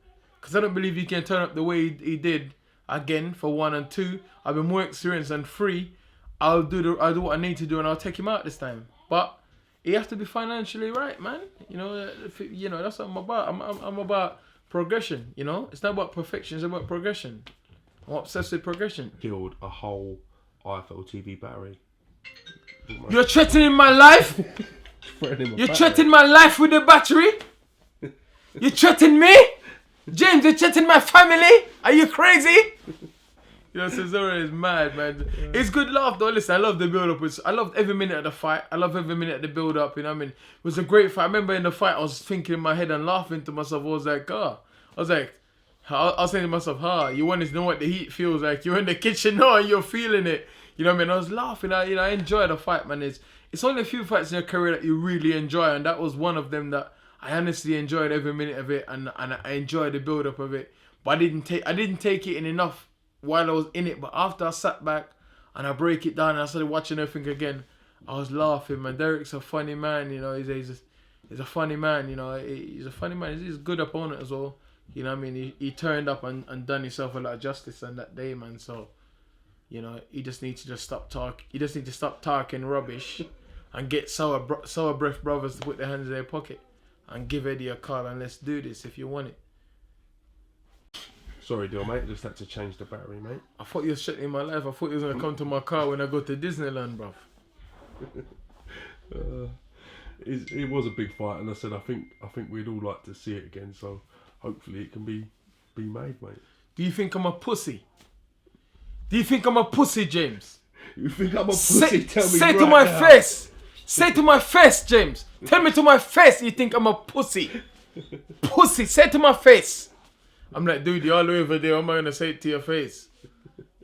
Because I don't believe he can turn up the way he did again for 1 and 2. I've been more experienced, and 3, I'll do what I need to do and I'll take him out this time. But he has to be financially right, man. You know that's what I'm about. I'm about progression. You know, it's not about perfection. It's about progression. I'm obsessed with progression. Killed a whole IFL TV battery. You're threatening my life. You're threatening my life with the battery. You threatening me, James? You threatening my family? Are you crazy? You know, Chisora is mad, man. Yeah. It's good laugh though. Listen, I love the build up. I loved every minute of the fight. I love every minute of the build up. You know what I mean? It was a great fight. I remember in the fight, I was thinking in my head and laughing to myself. I was like, I was saying to myself, you want to know what the heat feels like. You're in the kitchen now and you're feeling it. You know what I mean? I was laughing. I enjoy the fight, man. It's only a few fights in your career that you really enjoy, and that was one of them that I honestly enjoyed every minute of it, and I enjoyed the build up of it. But I didn't take it in enough while I was in it. But after I sat back and I break it down and I started watching everything again, I was laughing, man. Derek's a funny man, you know. He's a funny man, you know. He's a funny man. He's a good opponent as well. You know what I mean? He turned up and done himself a lot of justice on that day, man. So, you know, he just needs to stop talk. He just needs to stop talking rubbish and get sour breath brothers to put their hands in their pocket and give Eddie a call and let's do this if you want it. Sorry, dear mate. I just had to change the battery, mate. I thought you were shitting my life. I thought you was gonna come to my car when I go to Disneyland, bruv. It was a big fight, and I said I think we'd all like to see it again. So hopefully it can be made, mate. Do you think I'm a pussy? Do you think I'm a pussy, James? You think I'm a pussy? Tell me say right to my now. face. Say to my face, James. Tell me to my face you think I'm a pussy. Pussy, say to my face. I'm like, dude, you're all over there. I'm not gonna say it to your face.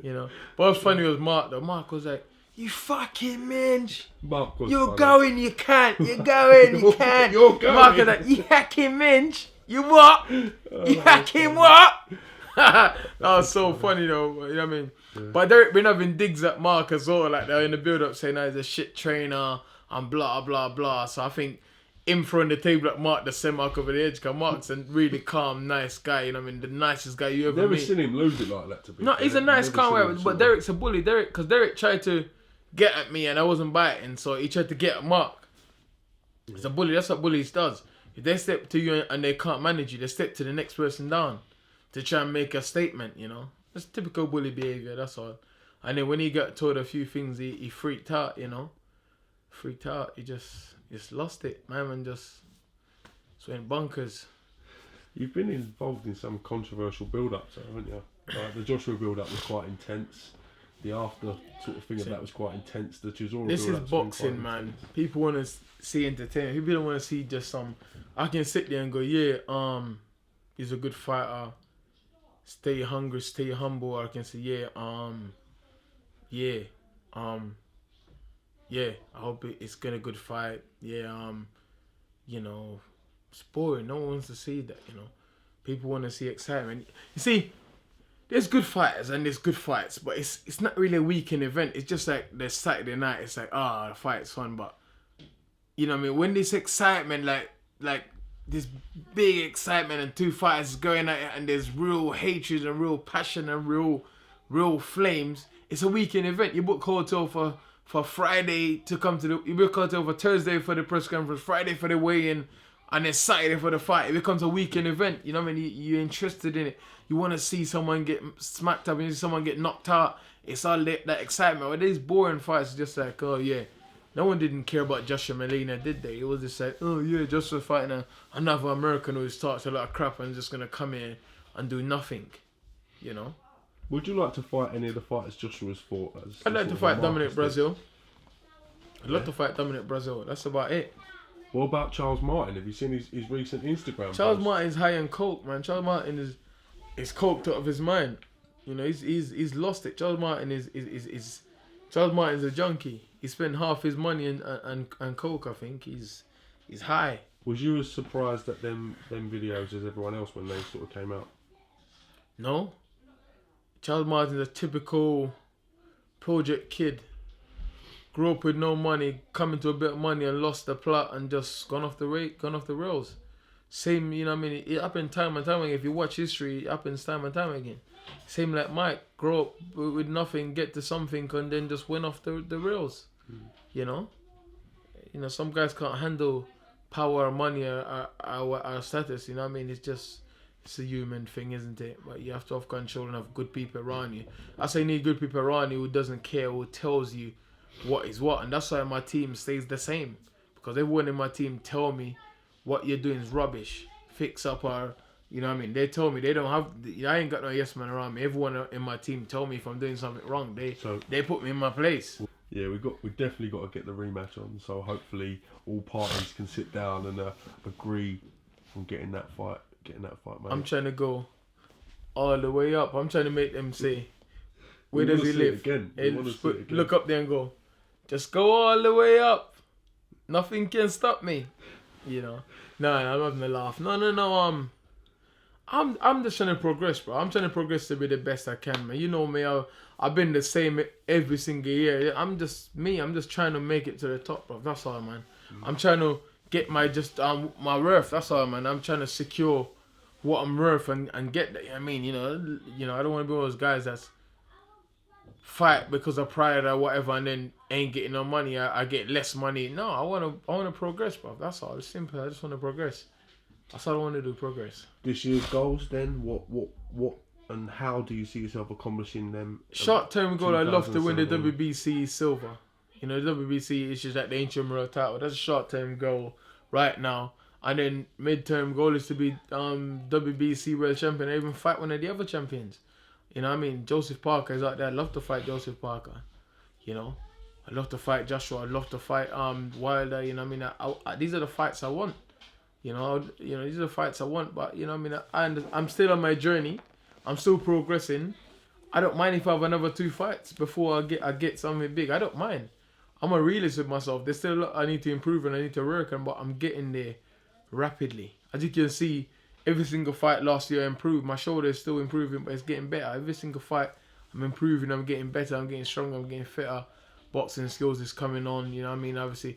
You know. But what's funny was Mark though. Mark was like, you fucking minge. Mark was You're funny. going, you can't. You're going, you can't. You're going. Mark was like, you hacking minge. You what? You hacking what? That was so funny though. You know what I mean? Yeah. But Derek been having digs at Mark as well, like they're in the build up saying he's a shit trainer and blah blah blah. So I think him throwing the table at Mark to send Mark over the edge, because Mark's a really calm, nice guy, you know what I mean? The nicest guy you ever Never meet. seen him lose it like that, to be No, fair. he's a nice, calm guy, but Derek's Derek's a bully. Because Derek tried to get at me and I wasn't biting, so he tried to get at Mark. He's a bully, that's what bullies does. If they step to you and they can't manage you, they step to the next person down to try and make a statement, you know? That's typical bully behaviour, that's all. And then when he got told a few things, he freaked out, you know? Freaked out. He just lost it. My man just went bonkers. You've been involved in some controversial build-ups, haven't you? Like the Joshua build-up was quite intense. The after sort of thing of that was quite intense. The Chisora This is build-up's been boxing, quite man. intense. People want to see entertainment. People don't want to see just some. I can sit there and go, yeah, he's a good fighter. Stay hungry, stay humble. Or I can say, yeah, I hope it's gonna good fight. Yeah, you know, it's boring. No one wants to see that, you know. People want to see excitement. You see, there's good fighters and there's good fights, but it's not really a weekend event. It's just like the Saturday night. It's like, the fight's fun, but you know what I mean? When this excitement, like this big excitement and two fighters going at it and there's real hatred and real passion and real flames, it's a weekend event. You book hotel for Friday to come to you book hotel for Thursday for the press conference, Friday for the weigh-in, and then Saturday for the fight. It becomes a weekend event. You know what I mean? You're interested in it. You want to see someone get smacked up and see someone get knocked out. It's all that excitement. But these boring fights, it's just like, oh yeah. No one didn't care about Joshua Molina, did they? It was just like, oh yeah, Joshua fighting another American who's talked a lot of crap and just going to come here and do nothing. You know? Would you like to fight any of the fighters Joshua's fought? I'd like to fight Dominic Brazil. I'd love to fight Dominic Brazil. That's about it. What about Charles Martin? Have you seen his recent Instagram Charles post? Martin's high on coke, man. Charles Martin is coked out of his mind. You know, he's lost it. Charles Martin's a junkie. He spent half his money on coke. I think he's high. Was you as surprised at them videos as everyone else when they sort of came out? No. Charles Martin's a typical project kid. Grew up with no money, come into a bit of money and lost the plot and just gone off the rails. Same, you know what I mean? It happened time and time again. If you watch history, it happens time and time again. Same like Mike, grow up with nothing, get to something, and then just went off the rails. You know? You know, some guys can't handle power or money or status, you know what I mean? It's a human thing, isn't it? But you have to have control and have good people around you. I say you need good people around you who doesn't care, who tells you what is what. And that's why my team stays the same. Because everyone in my team tell me what you're doing is rubbish. Fix up or, you know what I mean? They told me they don't have, I ain't got no yes man around me. Everyone in my team tell me if I'm doing something wrong. They put me in my place. Yeah, we definitely got to get the rematch on. So hopefully all parties can sit down and agree on getting that fight, mate. I'm trying to go all the way up. I'm trying to make them say, where does he live? Look up there and go, just go all the way up. Nothing can stop me. You know. No, I'm having a laugh. No. I'm just trying to progress, bro. I'm trying to progress to be the best I can, man. You know me, I've been the same every single year. I'm just trying to make it to the top, bro. That's all, man. I'm trying to get my worth. That's all, man. I'm trying to secure what I'm worth and get that. I mean, you know, I don't want to be one of those guys that's fight because of pride or whatever, and then ain't getting no money. I get less money. No, I want to progress, bro. That's all. It's simple. I just want to progress. That's all I want to do. Progress. This year's goals, then, what, and how do you see yourself accomplishing them? Short-term goal, I'd love to win the WBC silver. You know, the WBC is just like the intramural title. That's a short-term goal right now. And then mid-term goal is to be WBC world champion or even fight one of the other champions. You know what I mean? Joseph Parker is out there. I'd love to fight Joseph Parker. You know? I'd love to fight Joshua. I'd love to fight Wilder. You know what I mean? These are the fights I want. You know, these are the fights I want. But, you know what I mean? I'm still on my journey. I'm still progressing. I don't mind if I have another 2 fights before I get something big. I don't mind. I'm a realist with myself. There's still a lot I need to improve and I need to work on, but I'm getting there rapidly. As you can see, every single fight last year I improved. My shoulder is still improving, but it's getting better. Every single fight I'm improving. I'm getting better. I'm getting stronger. I'm getting fitter. Boxing skills is coming on. You know what I mean? Obviously,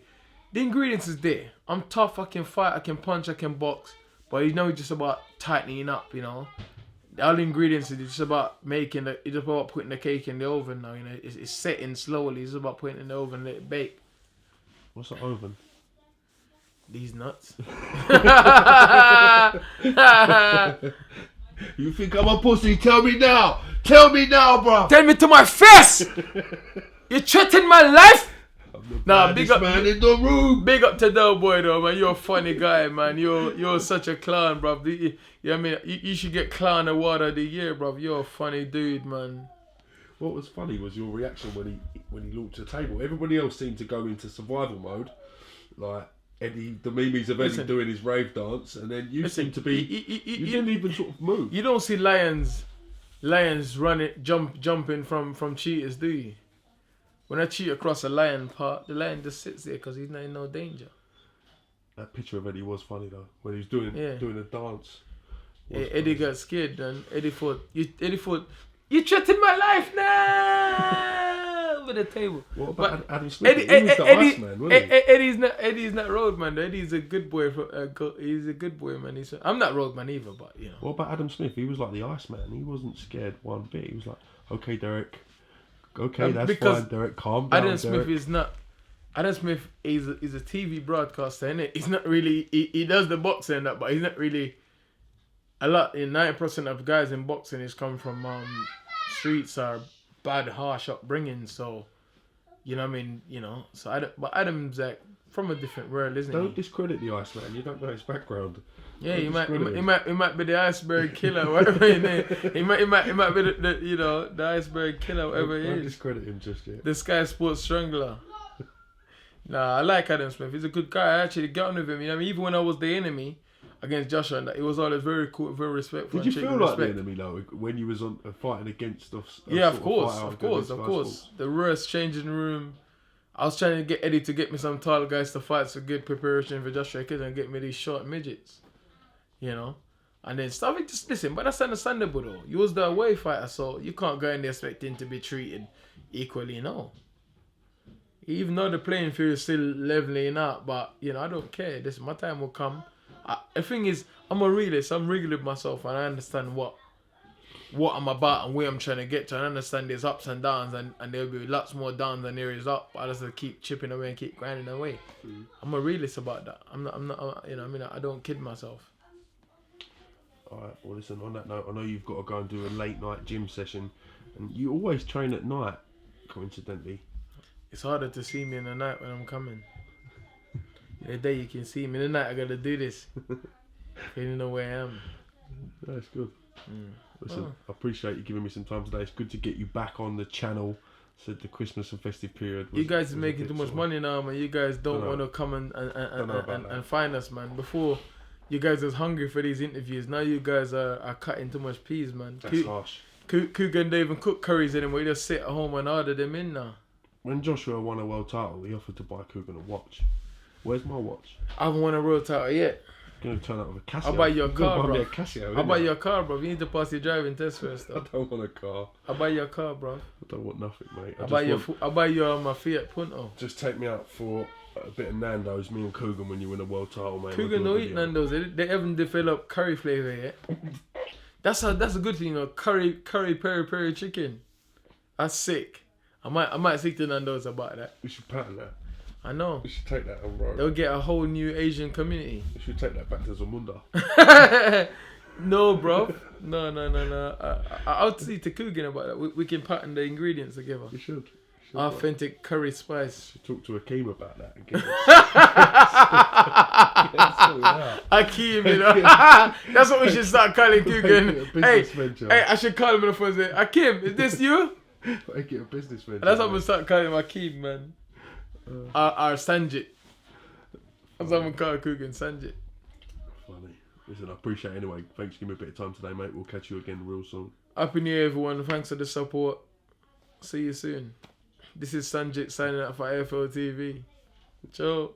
the ingredients is there. I'm tough. I can fight. I can punch. I can box. But you know, it's just about tightening up. You know, all the ingredients is just about making it's just about putting the cake in the oven now. You know, it's setting slowly. It's about putting it in the oven and let it bake. What's the oven? These nuts. You think I'm a pussy? Tell me now. Tell me now, bro. Tell me to my face. You threatened my life. Nah, big up, man in the room. Big up to Del Boy though, man. You're a funny guy, man. You're such a clown, bro. You know what I mean? You should get Clown Award of the Year, bro. You're a funny dude, man. What was funny was your reaction when he launched the table. Everybody else seemed to go into survival mode, like Eddie, the memes of Eddie doing his rave dance, and then you seem to be. You didn't even sort of move. You don't see lions running, jumping from cheaters, do you? When I cheat across a lion part, the lion just sits there because he's not in no danger. That picture of Eddie was funny though, when he was doing a dance. Eddie got scared, and Eddie thought, you threatened my life now over the table. What about Adam Smith? He was the Iceman, wasn't he? Eddie's not Roadman. Eddie's a good boy. He's a good boy, man. I'm not Roadman either, but you know. What about Adam Smith? He was like the Iceman. He wasn't scared one bit. He was like, okay, Derek. Okay, that's fine, Derek. Calm down, Adam Smith is not. Adam Smith is a TV broadcaster, innit? He's not really. He does the boxing and that, but he's not really. A lot. 90% of guys in boxing is come from streets or bad, harsh upbringing. So, you know what I mean. You know. So but Adam's like from a different world, isn't he? Don't discredit the Iceman. You don't know his background. Yeah, he might be the iceberg killer, whatever his name. He might be the iceberg killer, whatever he is. Don't discredit him just yet. The Sky Sports Strangler. Nah, I like Adam Smith. He's a good guy. I actually got on with him. You know what I mean? Even when I was the enemy against Joshua, and that, he was always very cool, very respectful. Did you feel like the enemy though when you was on fighting against us? Yeah, of course. The worst changing room. I was trying to get Eddie to get me some tall guys to fight, so good preparation for Joshua Kidd and get me these short midgets. You know? And then stuff it just listen, but that's understandable though. You was the away fighter, so you can't go in there expecting to be treated equally, no. Even though the playing field is still leveling out, but you know, I don't care. My time will come. The thing is, I'm a realist, I'm real with myself, and I understand what I'm about and where I'm trying to get to. I understand there's ups and downs, and there'll be lots more downs than there is up. But I just keep chipping away and keep grinding away. I'm a realist about that. I'm not. You know, I mean, I don't kid myself. Alright, well listen, on that note, I know you've got to go and do a late night gym session, and you always train at night, coincidentally. It's harder to see me in the night when I'm coming. In the day you can see me, in the night I gotta do this. You don't know where I am. That's good. Listen, I appreciate you giving me some time today. It's good to get you back on the channel. Said the Christmas and festive period was, you guys are making too much money now, man. You guys don't want to come and find us, man. Before, you guys was hungry for these interviews. Now you guys are cutting too much peas, man. That's harsh. Cougar don't even cook curries anymore. He just sit at home and order them in now. When Joshua won a world title, he offered to buy Cougar a watch. Where's my watch? I haven't won a world title yet. Gonna turn up with a Casio. I'll buy you a car, bro. Casio, I'll buy you a car, bro. You need to pass your driving test first, I though. don't want a car. I'll buy you a car, bro. I don't want nothing, mate. I'll buy you my Fiat Punto. Just take me out for a bit of Nando's, me and Coogan, when you win a world title, mate. Cougar We'll no do a eat video. Nando's. They haven't developed curry flavour yet. That's a good thing, you know. Curry peri chicken. That's sick. I might stick to Nando's about that. We should pattern that. I know. We should take that on road. They'll get a whole new Asian community. We should take that back to Zamunda. No, bro. No. I'll see to Coogan about that. We can pattern the ingredients together. We should. Authentic curry spice. Should talk to Akeem about that and get Akeem, you know. That's what we should start calling Coogan. Hey, I should call him on the phone and say, Akeem, is this you? Make it a business venture. That's what I'm going to start calling him Akeem, man. Our Sanjit. That's what I'm going to call Coogan, Sanjit. Funny. Listen, I appreciate it anyway. Thanks for giving me a bit of time today, mate. We'll catch you again real soon. Happy New Year, everyone. Thanks for the support. See you soon. This is Sanjit signing out for AFL TV. Ciao.